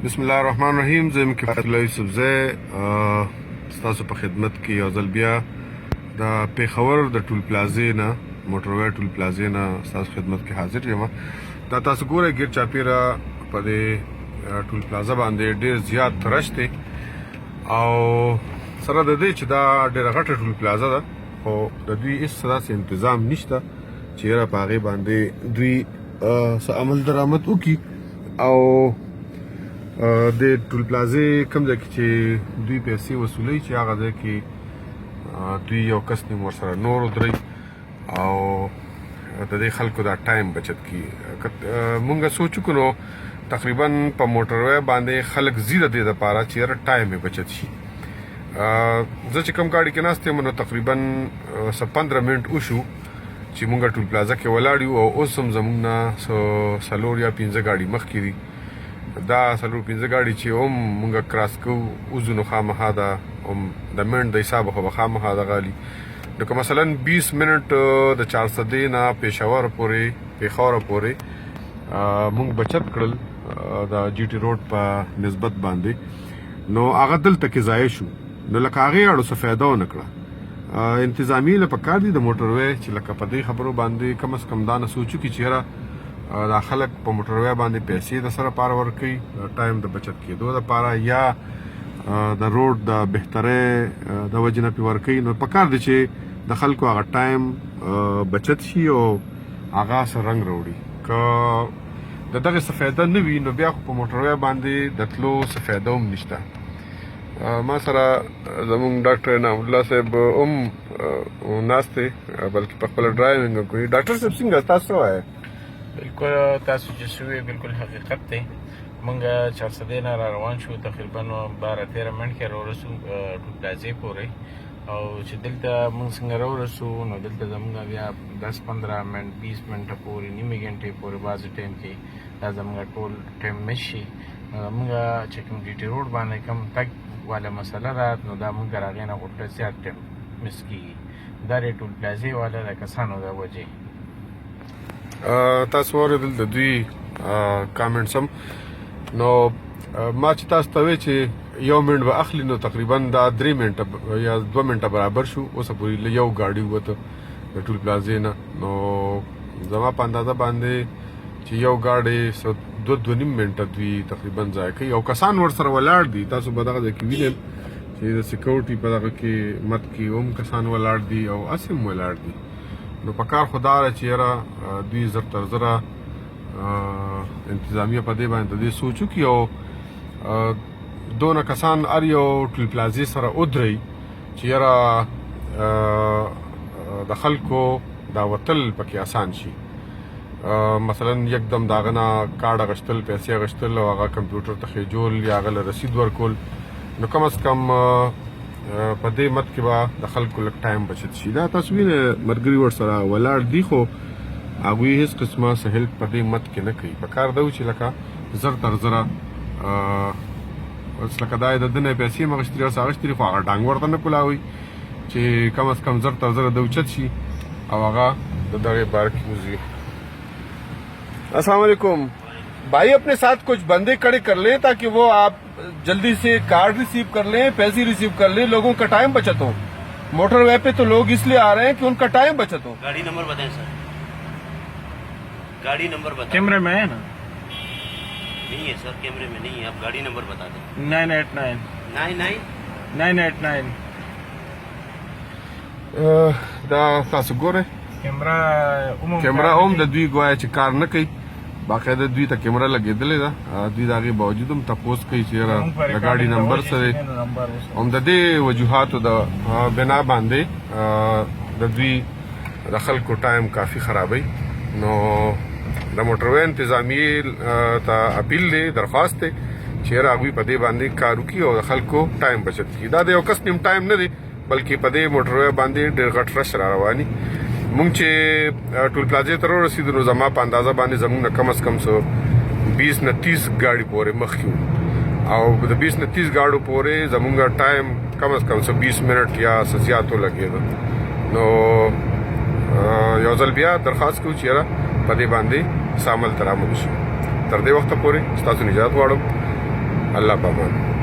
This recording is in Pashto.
بسم الله الرحمن الرحیم. زه یم کفایت الله یوسفزی ستاسو په خدمت کې یو ځل بیا د پیښور د ټول پلازې نه موټروی ټول پلازې نه ستاسو خدمت کې حاضر یم. دا تاسو ګورئ ګیر چاپیره په دې ټول پلازه باندې ډېر زیات رش دی او سره د دې چې دا ډېره غټه ټول پلازه ده خو د دوی هېڅ داسې انتظام نشته چې یاره په هغې باندې دوی څه عمل درآمد وکړي او د ټول پلازې کوم ځای کې چې دوی پیسې وصولوي چې هغه ځای کې دوی یو کس نیم ورسره نور ودروي او د دې خلکو دا ټایم بچت کړي. مونږ سوچو که نو تقریبا په موټروی باندې خلک ځي د دې دپاره چې یاره ټایم یې بچت شي. زه چې کوم ګاډي کې ناست یم نو تقریبا 15 منټ وشو چې مونږ ټول پلازه کې ولاړ یو او اوس هم زمونږ نه 4 یا 15 ګاډي مخکې دي. دا 4-5 ګاډي چې هم مونږ کراس کوو وځو نو خامخا ده هم د منټ د حسابه خو به خامخا دغه علي نو که مثلا 20 منټ د 400 نه پېښور پورې مونږ بچت کړل د جی ټي روډ په نسبت باندې نو هغه دلته کې ضایع شو نو لکه هغې اړو څه فایده ونه کړه. انتظامي له پکار دي د موټروی چې لکه په دې خبرو باندې کم از کم دا نه سوچو کې چې یاره دا خلک په موټروی باندې پیسې د سره پاره ورکوي ټایم د بچت کېدو دپاره یا د روډ د بهترۍ د وجې نه پې ورکوي نو پکار دی چې د خلکو هغه ټایم بچت شي او هغه څه رنګ راوړي. که د دغې څه فایده نه وي نو بیا خو په موټروی باندې د تلو څه فایده هم نشته. ما سره زمونږ ډاکټر انعام الله صاحب هم ناست دی بلکې په خپله ډرایوینګ هم کوي. ډاکټر صاحب څنګه تاسو وایئ؟ بالکل تاسو چې شوی بالکل حقیقت دی. مونږ 400 نه را روان شو تقریبا 12-13 منټ کې راورسو ټول پلازې پورې او چې دلته مونږ څنګه راورسو نو دلته زمونږ بیا 10-15 منټ 20 منټه پورې نیمې غنټې پورې بعضې ټایم کې دا زمونږ ټول ټایم مس شي. مونږ چې کوم جي ټي روډ باندې کوم تګ والا مسله ده نو دا مونږ د هغې نه غوټه زیات ټایم مس کېږي. دا د ټول پلازې والا د کسانو د وجې تاسو واورېدل د دوی کامنټس هم نو ما چې تاسو ته وی چې 1 منټ به اخلي نو تقریبا دا 3 منټه یا 2 منټه برابر شو. اوسه پورې یو ګاډي ووته د ټول پلازې نه نو زما په اندازه باندې چې یو ګاډی 2-2.5 منټه دوی تقریبا ضایع کوي او کسان ورسره ولاړ دي. تاسو به دغه ځای کې وینئ چې د سیکورټي په دغه کې مد کې هم کسان ولاړ دي او هسې هم ولاړ دي. نو په کار خو دا ده چې یاره دوی زر تر زره انتظامیه په دې باندې د دې سوچ وکړي او دونه کسان هر یو ټول پلازې سره ودرئ چې یاره د خلکو دا وتل پکې اسان شي. مثلا یکدم د هغه نه کارډ اخیستل پیسې اخیستل او هغه کمپیوټر ته خېجول یا هغه له رسید ورکول نو کم از کم په دې مد کې به د خلکو لږ ټایم بچت شي. دا تاسو وینئ ملګري ورسره ولاړ دي خو هغوی هېڅ قسمه څه هیلپ په دې مد کې نه کوي. په کار ده چې لکه زر تر زره اوس لکه دا یې د ده نه پیسې هم اخیستلي او څه اخیستلي خو هغه ډانګ ورته نه کولاوي چې کم از کم زر تر زره د اوچت شي او هغه د دغې باره کې وځي. السلام علیکم भाई, अपने साथ कुछ बंदे खड़े कर लें ताकि वो आप जल्दी से कार्ड रिसीव कर लें, पैसे रिसीव कर लें, लोगों का टाइम बचत हो. मोटरवे पे तो लोग इसलिए आ रहे हैं कि उनका टाइम बचत हो. गाड़ी नंबर बताएं सर, गाड़ी नंबर बताएं. कैमरे में है ना? नहीं है सर, कैमरे में नहीं है. आप गाड़ी नंबर बता दें. 989 989 دا تاسو ګورئ کیمرا هم د دوی ګویا چې کار نه کوي. باقاعده دوی ته کیمره لګېدلې ده. دوی د هغې باوجود هم تپوس کوي چې یاره د ګاډي نمبر څه دی. هم د دې وجوهاتو د بنا باندې د دوی د خلکو ټایم کافي خرابوي. نو د موټروی انتظامیې ته اپیل دی, درخواست دی چې یاره هغوی په دې باندې کار وکړي او د خلکو ټایم بچت کړي. دا د یو کس نیم ټایم نه دی بلکې په دې موټروی باندې ډېر غټ رش را رواني. مونږ چې ټول پلازې ته ورسېدو نو زما په اندازه باندې زمونږ نه کم از کم 20 نه 30 ګاډي پورې مخکې وو او د 20 نه 30 ګاډو پورې زمونږ ټایم کم از کم 20 منټ یا څه زیات ولګېده. نو یو ځل بیا درخواست کوو چې یاره په دې باندې څه عمل ته رامنو شي. تر دې وخته پورې ستاسو نجات غواړم. الله پامان.